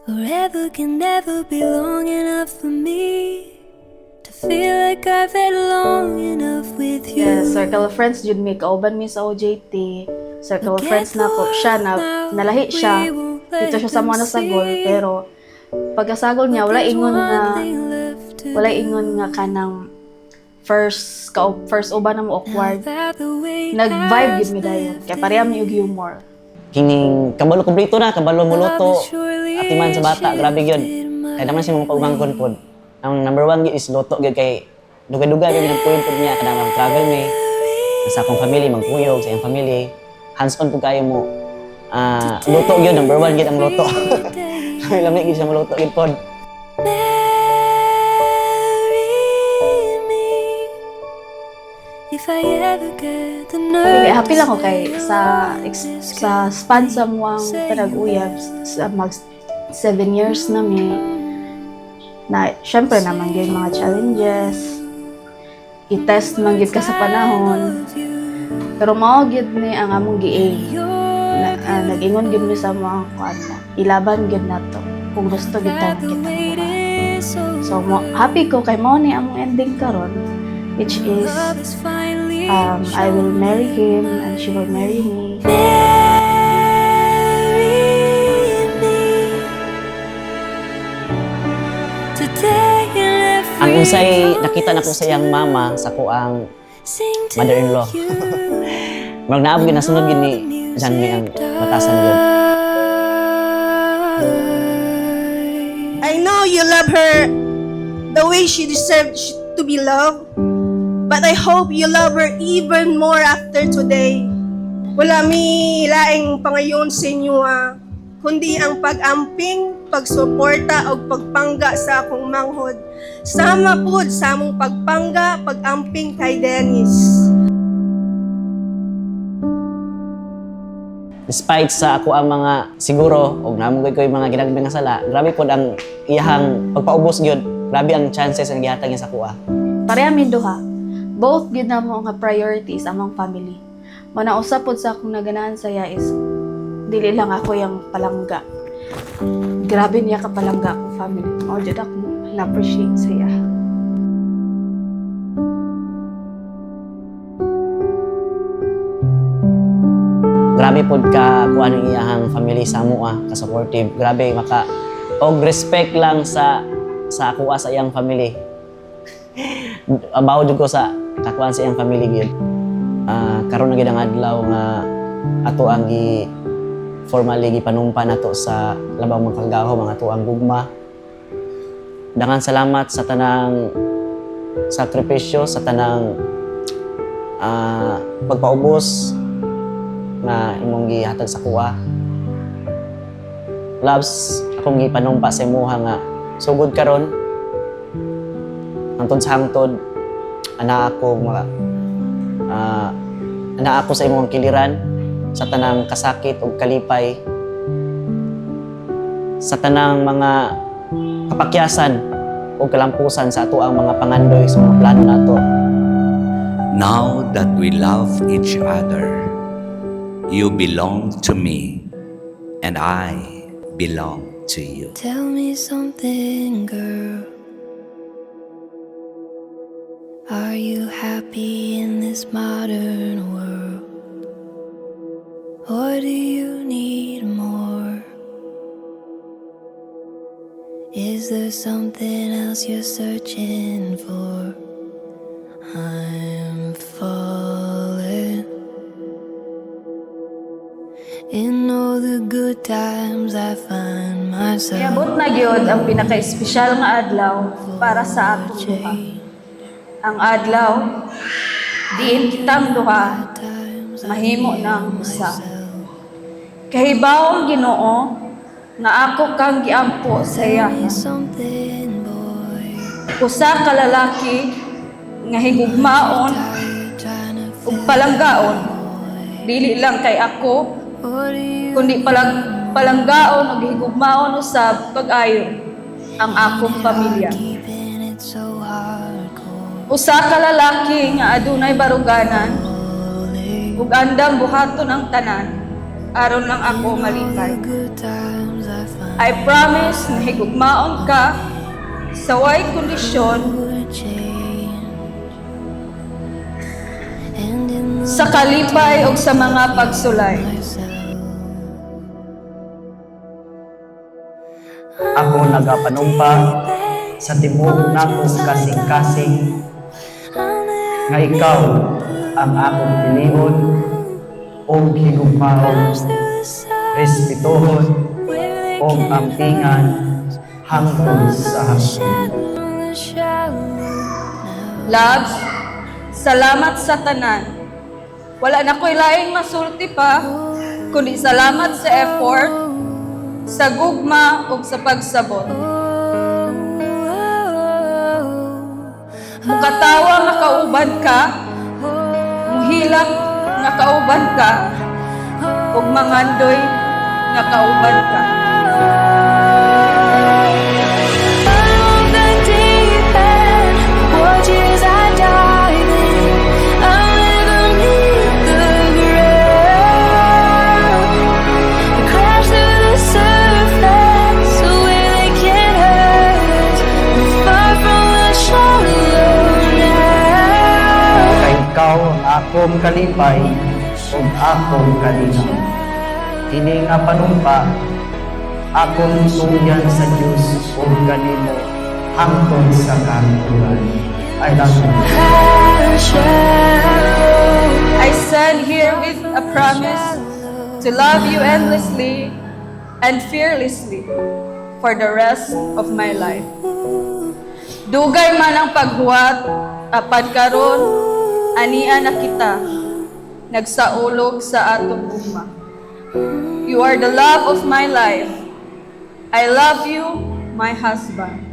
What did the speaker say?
Forever can never be long enough for me to feel like I've had long enough with you. Yes, circle of friends jud mi kauban mi sa OJT. Circle of friends na ko siya na nalahi siya. Dito siya sa mga nasagol pero pagkasagol niya wala ingon nga kanang first uban na mo awkward. Nag-vibe gid mi dayon kay pareham ni og humor. Kining kabalo kompleto na, kabalo muluto. Atiman sa bata, grabe gyud. Kaya naman siya mga paumangkon pod. Ang number 1 gyud is luto gyud kay dugay-dugay gyud nagpuyon pod niya kanang travel mi. Sa akong family magpuyog sa iyang family. Hands-on po kayo mo. Luto gyud number 1 gyud ang luto. Lamig gyud siya maluto gyud pod. If I ever get the nerve. Happy lang ko kay sa span sa muang panag-uyab sa mag 7 years na mi. Na syempre naman gyud mga challenges. I-test man gyud ka sa panahon. Pero mao gyud ni ang among gi-aim. Nag-ingon gyud mi sa mga kuan na ilaban gyud nato kung gusto gyud ta kita. So happy ko kay mao ni among ending karon, which is I will marry him and she will marry me. Ang unsay nakita nako sa iyang mama sa kuang mother-in-law. Mag naab gyud nasunod gyud ni Janmi ang batasan gyud. I know you love her the way she deserves to be loved. But I hope you love her even more after today. Wala mi laing pangayon sa inyo kundi ang pag-amping, pagsuporta o pagpangga sa akong manghod. Sama pod sa among pagpangga, pag-amping kay Dennis. Despite sa ako ang mga siguro og namoy ko yung mga ginagmay nga sala, grabe pod ang iyahang pagpaubos gyud. Grabe ang chances ang gihatag niya sa kuha. Pareha mi duha. Both gyud na mo nga priorities among family. Manausap pod sa akong naganahan saya is dili lang ako yung palangga. Grabe niya ka palangga akong family. Mao jud ako na-appreciate saya. Grabe pod ka kuha ng iyahang family sa mua, ka-supportive. Grabe maka og respect lang sa kuha sa iyang family. Abaw jud ko sa kakuan sa iyang family gyud. Karon na gyud ang adlaw nga ato ang formally gipanumpa nato sa labang mga kagaho mga ato ang gugma. Dangan salamat sa tanang sakripisyo, sa tanang pagpaubos na imong gihatag sa kuha. Loves, akong gipanumpa sa imuha nga sugod karon hangtod sa hangtod ana ako sa imong kiliran sa tanang kasakit ug kalipay, sa tanang mga kapakyasan ug kalampusan sa ato ang mga pangandoy sa mga plano nato. Now that we love each other, you belong to me and I belong to you. Tell me something, girl. Are you happy in this modern world? Or do you need more? Is there something else you're searching for? I'm falling. In all the good times I find myself. Iabot na gyud ang pinaka-espesyal nga adlaw para sa atong duha. Ang adlaw diin kitang duha mahimo ng usa. Kahibaw ang Ginoo nga ako kang giampo sa iya. Usa ka lalaki nga higugmaon ug palanggaon, dili lang kay ako kundi palanggaon ug higugmaon usab pag-ayo ang akong pamilya. Usa ka lalaki nga adunay baruganan ug andam buhaton ang tanan. aron lang ako malipay. good times I find I promise na higugmaon ka sa way kondisyon would change. And in the sa kalipay o sa mga pagsulay. myself, Ako nagapanumpa sa tibuok nakong kasing-kasing nga ikaw ang akong pilion o hinugmaon, respetuhon o ampingan hangtod sa hangtod. Labs, salamat sa tanan. Wala na ko'y laing masulti pa, kundi salamat sa effort, sa gugma o sa pagsabot. Mukatawa nga kauban ka, muhilak nga kauban ka, ug mangandoy nga kauban ka. the deep end, waters I dive in, I live beneath the ground. I crash through the surface, where they can't hurt us. We're far from the shallow now. Kay ikaw ang akong kalipay o akong kalinaw. Kini nga panumpa, akong tungyan sa Diyos o kanimo hangtod sa kahulugan. I love you. I stand here with a promise to love you endlessly and fearlessly for the rest of my life. Dugay man ang paghuwat, apan karon ania na kita, nagsaulog sa atong ugma. You are the love of my life. I love you, my husband.